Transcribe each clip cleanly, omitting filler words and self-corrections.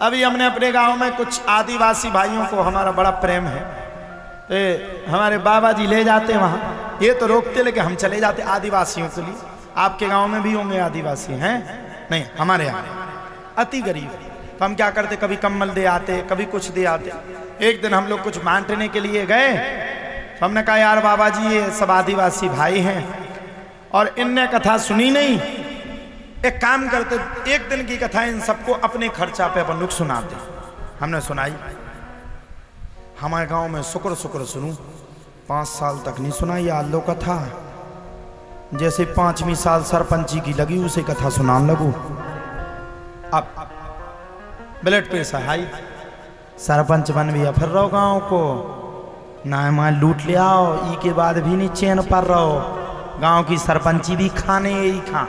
अभी हमने अपने गांव में कुछ आदिवासी भाइयों को हमारा बड़ा प्रेम है, तो हमारे बाबा जी ले जाते वहाँ, ये तो रोकते लेकिन हम चले जाते आदिवासियों के लिए। आपके गांव में भी होंगे आदिवासी हैं? नहीं, हमारे यहाँ अति गरीब। तो हम क्या करते, कभी कम्बल दे आते, कभी कुछ दे आते। एक दिन हम लोग कुछ बांटने के लिए गए, तो हमने कहा यार बाबा जी ये सब आदिवासी भाई हैं और इनने कथा सुनी नहीं, एक काम करते, एक दिन की कथा इन सबको अपने खर्चा पे अपन लोग सुनाते। हमने सुनाई। हमारे गांव में शुक्र शुक्र सुनूं, 5 साल तक नहीं सुनाई आल्लो कथा। जैसे 5वीं साल सरपंची की लगी उसे कथा सुनाने लगू। अब ब्लड प्रेशर हाई, सरपंच बन भी फिर रहो गांव को, ना मां लूट ले आओ, ई के बाद भी नहीं चैन पर रहो, गांव की सरपंची भी खाने यही खा।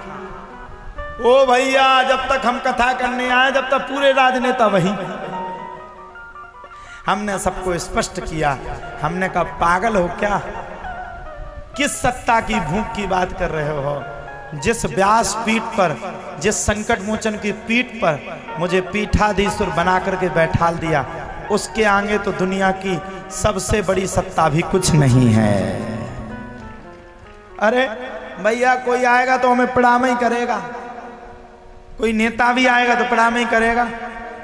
ओ भैया जब तक हम कथा करने आए, जब तक पूरे राजनेता वही। हमने सबको स्पष्ट किया, हमने कहा पागल हो क्या, किस सत्ता की भूख की बात कर रहे हो? जिस व्यास पीठ पर, जिस संकट मोचन की पीठ पर मुझे पीठाधीश्वर बना करके बैठाल दिया, उसके आगे तो दुनिया की सबसे बड़ी सत्ता भी कुछ नहीं है। अरे भैया कोई आएगा तो हमें प्रणाम ही करेगा, कोई नेता भी आएगा तो प्रणाम ही करेगा,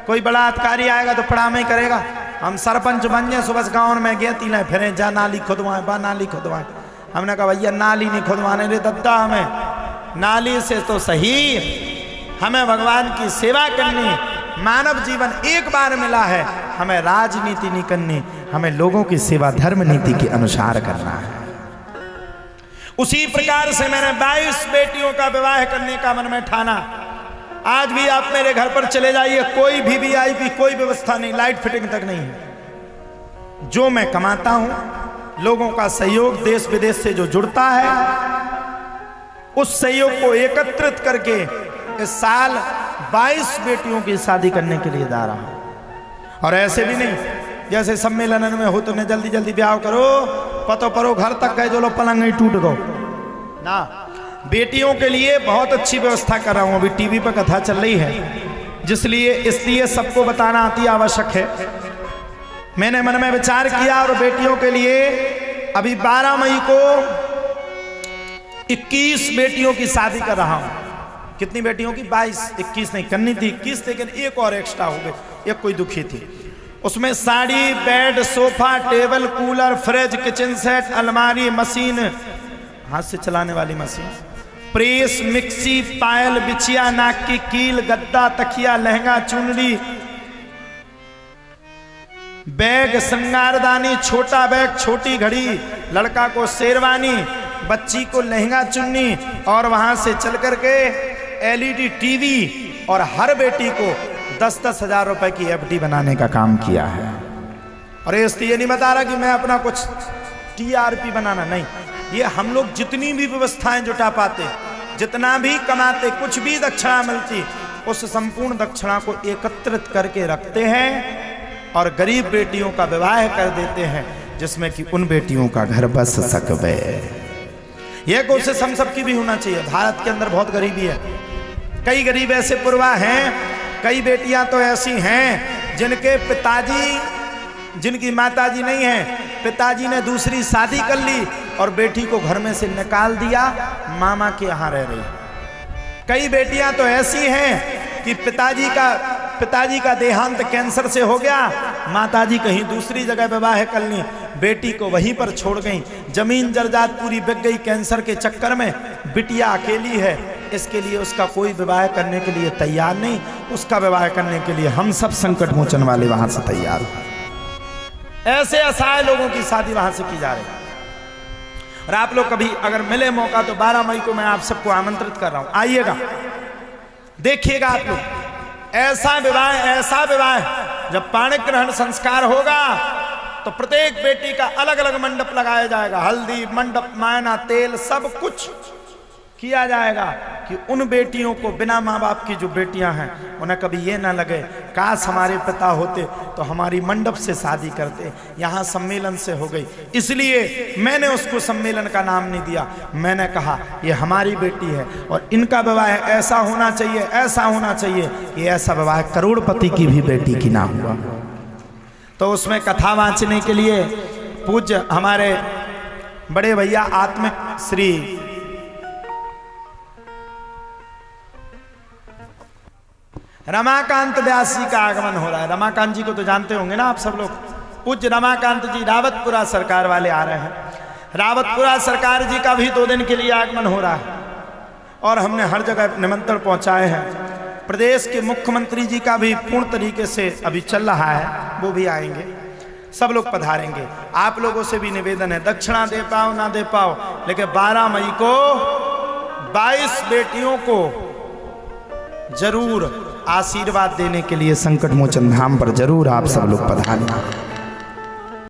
कोई बड़ा अधिकारी आएगा तो प्रणाम ही करेगा। हम सरपंच बन जाए, सुबह गाँव में गए तीन फिर जा नाली खुदवाए, बा नाली खुदवाए। हमने कहा भैया नाली नहीं खुदवाने रे दद्दा, हमें नाली से तो सही, हमें भगवान की सेवा करनी, मानव जीवन एक बार मिला है, हमें राजनीति नहीं करनी, हमें लोगों की सेवा धर्म नीति के अनुसार करना है। उसी प्रकार से मैंने 22 बेटियों का विवाह करने का मन में ठाना। आज भी आप मेरे घर पर चले जाइए, कोई भी वीआईपी कोई व्यवस्था नहीं, लाइट फिटिंग तक नहीं है। जो मैं कमाता हूं, लोगों का सहयोग देश विदेश से जो जुड़ता है, उस सहयोग को एकत्रित करके इस साल 22 बेटियों की शादी करने के लिए जा रहा हूं। और ऐसे भी नहीं जैसे सम्मेलन में हो तो ने जल्दी जल्दी ब्याह करो, पतो परो घर तक गए जो लो पलंग ही टूट गो ना। बेटियों के लिए बहुत अच्छी व्यवस्था कर रहा हूं, अभी टीवी पर कथा चल रही है, इसलिए सबको बताना अति आवश्यक है। मैंने मन में विचार किया और बेटियों के लिए अभी 12 मई को 21 बेटियों की शादी कर रहा हूं। कितनी बेटियों की? 22। 21 नहीं करनी थी, 21 लेकिन एक और एक्स्ट्रा हो गई, एक कोई दुखी थी। उसमें sari, bed, sofa, table, cooler, fridge, kitchen set, अलमारी, मशीन, हाथ से चलाने वाली मशीन, प्रेस, मिक्सी, पायल, बिछिया, नाक की कील, गद्दा, तकिया, लहंगा, चुनरी, बैग, श्रृंगारदानी, छोटा बैग, छोटी घड़ी, लड़का को शेरवानी, बच्ची को लहंगा चुन्नी, और वहां से चल करके एलईडी टीवी, और हर बेटी को 10-10 हजार रुपए की एफडी बनाने का काम किया है। और ये नहीं बता रहा कि मैं अपना कुछ टीआरपी बनाना, नहीं, ये हम लोग जितनी भी व्यवस्थाएं जुटा पाते, जितना भी कमाते, कुछ भी दक्षिणा मिलती, उस संपूर्ण दक्षिणा को एकत्रित करके रखते हैं और गरीब बेटियों का विवाह कर देते हैं, जिसमें कि उन बेटियों का घर बस सके। यह कोशिश हम सबकी भी होना चाहिए। भारत के अंदर बहुत गरीबी है, कई गरीब ऐसे पुरवा हैं, कई बेटियां तो ऐसी हैं जिनके पिताजी, जिनकी माताजी नहीं है, पिताजी ने दूसरी शादी कर ली और बेटी को घर में से निकाल दिया, मामा के यहाँ रह रही। कई बेटियां तो ऐसी हैं कि पिताजी का देहांत कैंसर से हो गया, माताजी कहीं दूसरी जगह विवाह कर ली, बेटी को वहीं पर छोड़ गई, जमीन जायदाद पूरी बिक गई कैंसर के चक्कर में, बिटिया अकेली है, इसके लिए उसका कोई विवाह करने के लिए तैयार नहीं, उसका विवाह करने के लिए हम सब संकट मोचन वाले वहां से तैयार हो। ऐसे असहाय लोगों की शादी वहां से की जा रही है। और आप लोग कभी अगर मिले मौका तो 12 मई को मैं आप सबको आमंत्रित कर रहा हूं, आइएगा, देखिएगा आप लोग। ऐसा विवाह जब पाणिक ग्रहण संस्कार होगा तो प्रत्येक बेटी का अलग अलग मंडप लगाया जाएगा, हल्दी मंडप, मायना, तेल, सब कुछ किया जाएगा। कि उन बेटियों को, बिना माँ बाप की जो बेटियां हैं, उन्हें कभी ये ना लगे काश हमारे पिता होते तो हमारी मंडप से शादी करते, यहाँ सम्मेलन से हो गई। इसलिए मैंने उसको सम्मेलन का नाम नहीं दिया, मैंने कहा ये हमारी बेटी है और इनका विवाह ऐसा होना चाहिए, ऐसा होना चाहिए कि ऐसा विवाह करोड़पति की भी बेटी की ना हुआ। तो उसमें कथा वांचने के लिए पूज्य हमारे बड़े भैया आत्मिक श्री रमाकांत व्यास जी का आगमन हो रहा है। रमाकांत जी को तो जानते होंगे ना आप सब लोग। पूज्य रमाकांत जी रावतपुरा सरकार वाले आ रहे हैं। रावतपुरा सरकार जी का भी 2 दिन के लिए आगमन हो रहा है और हमने हर जगह निमंत्रण पहुंचाए हैं। प्रदेश के मुख्यमंत्री जी का भी पूर्ण तरीके से अभी चल रहा है, वो भी आएंगे, सब लोग पधारेंगे। आप लोगों से भी निवेदन है, दक्षिणा दे पाओ ना दे पाओ, लेकिन 12 मई को 22 बेटियों को जरूर आशीर्वाद देने के लिए संकट मोचन धाम पर जरूर आप सब लोग पधारें।